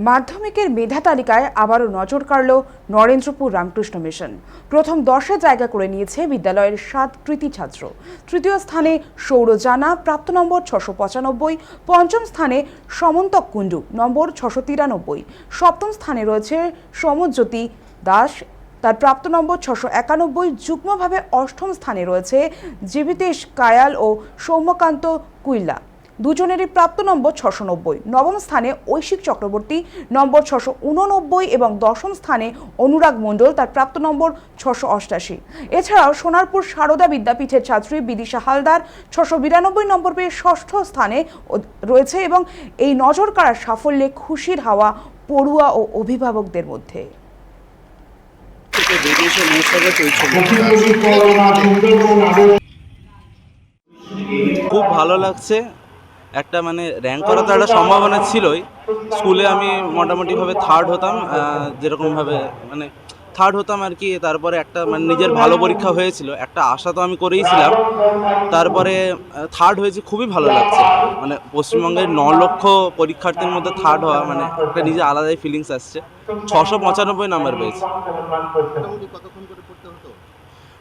মাধ্যমিকের মেধা তালিকায় আবারও নজর কাড়ল নরেন্দ্রপুর রামকৃষ্ণ মিশন। প্রথম 10-এ জায়গা করে নিয়েছে বিদ্যালয়ের 7 কৃতী ছাত্র। তৃতীয় স্থানে সৌরজানা, প্রাপ্ত নম্বর 695। পঞ্চম স্থানে সমন্তক কুণ্ডু, নম্বর 693। সপ্তম স্থানে রয়েছে সমজ্যোতি দাস, তার প্রাপ্ত নম্বর 691। যুগ্মভাবে অষ্টম স্থানে রয়েছে জীবিতেশ কায়াল ও সৌম্যকান্ত কুইল্লা, দুজনেরই প্রাপ্ত নম্বর 690। নবম স্থানে ঐশিক চক্রবর্তী, নম্বর 689 এবং দশম স্থানে অনুরাগ মণ্ডল, তার প্রাপ্ত নম্বর 688। এছাড়াও সোনারপুর সারদা বিদ্যাপীঠের ছাত্রী বিদিশা হালদার 692 নম্বর পেয়ে ষষ্ঠ স্থানে রয়েছে এবং এই নজর কাড়ার সাফল্যে খুশির হাওয়া পড়ুয়া ও অভিভাবকদের মধ্যে। খুব ভালো লাগছে। একটা র্যাঙ্ক করার তো একটা সম্ভাবনা ছিলই। স্কুলে আমি মোটামুটিভাবে থার্ড হতাম, যেরকমভাবে থার্ড হতাম আর কি। তারপরে একটা নিজের ভালো পরীক্ষা হয়েছিল, একটা আশা তো আমি করেইছিলাম। তারপরে থার্ড হয়েছি, খুবই ভালো লাগছে। পশ্চিমবঙ্গের 9 লক্ষ পরীক্ষার্থীর মধ্যে থার্ড হওয়া একটা নিজে আলাদাই ফিলিংস আসছে। 695 নাম্বার পেয়েছি।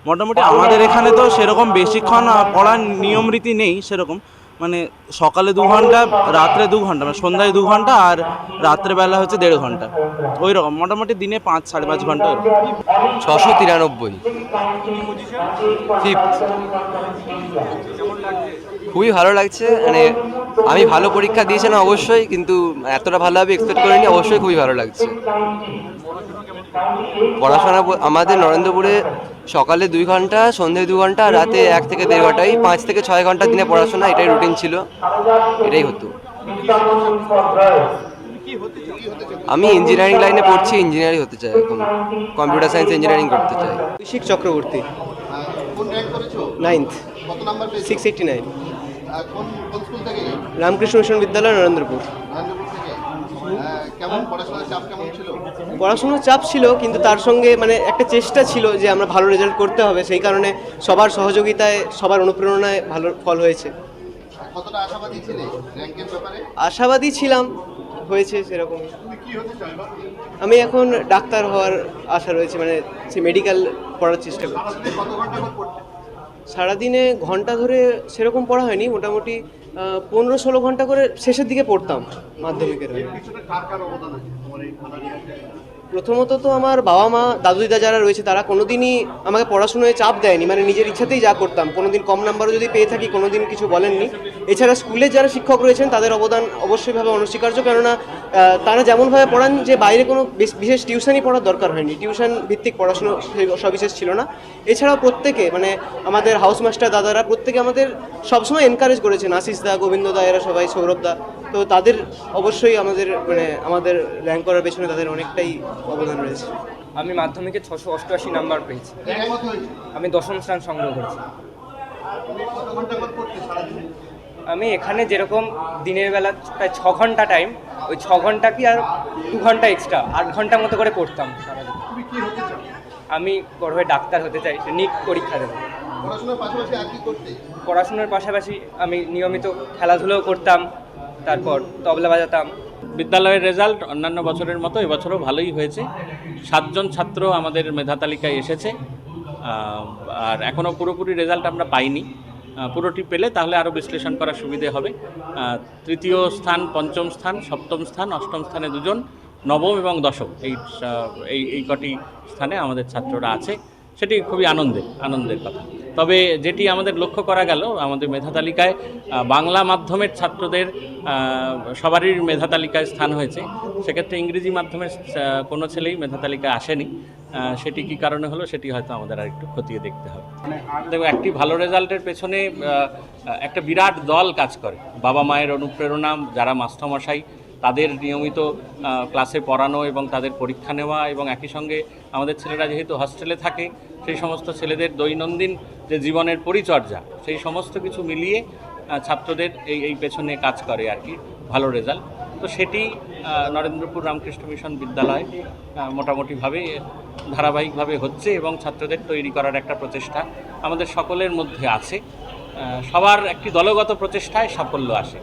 মোটামুটি আমাদের এখানে তো সেরকম বেশিক্ষণ পড়ার নিয়ম রীতি নেই সেরকম। সকালে 2 ঘন্টা, রাত্রে 2 ঘন্টা, সন্ধ্যায় 2 ঘন্টা, আর রাত্রেবেলা হচ্ছে 1.5 ঘন্টা। ওই রকম মোটামুটি দিনে 5-5.5 ঘন্টা। 693 ফিফথ। খুবই ভালো লাগছে। আমি ভালো পরীক্ষা দিয়েছিলাম অবশ্যই, কিন্তু এতটা ভালোভাবে এক্সপেক্ট করিনি। অবশ্যই খুবই ভালো লাগছে। পড়াশোনা আমাদের নরেন্দ্রপুরে সকালে 2 ঘন্টা, সন্ধ্যায় 2 ঘন্টা, রাতে 1 থেকে 1.5 ঘন্টা, 5 থেকে 6 ঘন্টা দিনে পড়াশোনা, এটাই রুটিন ছিল, এটাই হতো। আমি ইঞ্জিনিয়ারিং লাইনে পড়ছি, ইঞ্জিনিয়ারিং হতে চাই এখন, কম্পিউটার সায়েন্স ইঞ্জিনিয়ারিং করতে চাই। ঐশিক চক্রবর্তী, 9th, 689। রামকৃষ্ণ মিশন বিদ্যালয়, নরেন্দ্রপুর। পড়াশোনার চাপ ছিল, কিন্তু তার সঙ্গে একটা চেষ্টা ছিল যে আমরা ভালো রেজাল্ট করতে হবে। সেই কারণে সবার সহযোগিতায়, সবার অনুপ্রেরণায় ভালো ফল হয়েছে। আশাবাদী ছিলাম, হয়েছে সেরকম। আমি এখন ডাক্তার হওয়ার আশা রয়েছে, সে মেডিকেল পড়ার চেষ্টা করছি। সারাদিনে ঘন্টা ধরে সেরকম পড়া হয়নি, মোটামুটি 15-16 ঘন্টা করে শেষের দিকে পড়তাম মাধ্যমিকের। প্রথমত তো আমার বাবা মা, দাদু দিদা যারা রয়েছে, তারা কোনোদিনই আমাকে পড়াশোনায় চাপ দেয়নি। নিজের ইচ্ছাতেই যা করতাম। কোনোদিন কম নাম্বারও যদি পেয়ে থাকি, কোনোদিন কিছু বলেননি। এছাড়া স্কুলের যারা শিক্ষক রয়েছেন, তাদের অবদান অবশ্যইভাবে অনস্বীকার্য। কেননা তারা যেমনভাবে পড়ান, যে বাইরে কোনো বিশেষ টিউশনই পড়ার দরকার হয়নি। টিউশন ভিত্তিক পড়াশুনো সবিশেষ ছিল না। এছাড়াও প্রত্যেকে, আমাদের হাউস মাস্টার দাদারা প্রত্যেকে আমাদের সবসময় এনকারেজ করেছেন। আশিস দা, গোবিন্দ দা, এরা সবাই, সৌরভ দা। তো তাদের অবশ্যই আমাদের র্যাঙ্ক করার পেছনে তাদের অনেকটাই অবদান রয়েছে। আমি মাধ্যমিকে 688 নাম্বার পেয়েছি। আমি 10ম স্থান সংগ্রহ করেছি। আমি এখানে যেরকম দিনের বেলা প্রায় 6 ঘন্টা টাইম, ওই 6 ঘন্টা কি আর 2 ঘন্টা এক্সট্রা 8 ঘন্টার মতো করে পড়তাম সারাদিন। আমি বড় হয়ে ডাক্তার হতে চাই, নিট পরীক্ষা দেবো। পড়াশোনার পাশাপাশি আমি নিয়মিত খেলাধুলাও করতাম, তারপর তবলা বাজাতাম। বিদ্যালয়ের রেজাল্ট অন্যান্য বছরের মতো এবছরও ভালোই হয়েছে। 7 জন ছাত্র আমাদের মেধা তালিকায় এসেছে, আর এখনও পুরোপুরি রেজাল্ট আমরা পাইনি। পুরোটি পেলে তাহলে আরও বিশ্লেষণ করার সুবিধে হবে। তৃতীয় স্থান, পঞ্চম স্থান, সপ্তম স্থান, অষ্টম স্থানে 2 জন, নবম এবং দশম, এই কটি স্থানে আমাদের ছাত্ররা আছে। সেটি খুবই আনন্দের কথা। তবে যেটি আমাদের লক্ষ্য করা গেল, আমাদের মেধা তালিকায় বাংলা মাধ্যমের ছাত্রদের সবারই মেধা তালিকায় স্থান হয়েছে। সেক্ষেত্রে ইংরেজি মাধ্যমের কোনো ছেলেই মেধা তালিকায় আসেনি। সেটি কী কারণে হলো, সেটি হয়তো আমাদের আর একটু খতিয়ে দেখতে হবে। দেখো, একটি ভালো রেজাল্টের পেছনে একটা বিরাট দল কাজ করে। বাবা মায়ের অনুপ্রেরণা, যারা মাস্টারমশাই, তাদের নিয়মিত ক্লাসে পড়ানো এবং তাদের পরীক্ষা নেওয়া, এবং একই সঙ্গে আমাদের ছেলেরা যেহেতু হস্টেলে থাকে, সেই সমস্ত ছেলেদের দৈনন্দিন যে জীবনের পরিচর্যা, সেই সমস্ত কিছু মিলিয়ে ছাত্রদের এই পেছনে কাজ করে আর কি ভালো রেজাল্ট। তো সেটি নরেন্দ্রপুর রামকৃষ্ণ মিশন বিদ্যালয় মোটামুটিভাবে ধারাবাহিকভাবে হচ্ছে, এবং ছাত্রদের তৈরি করার একটা প্রচেষ্টা আমাদের সকলের মধ্যে আছে। সবার একটি দলগত প্রচেষ্টায় সাফল্য আসে।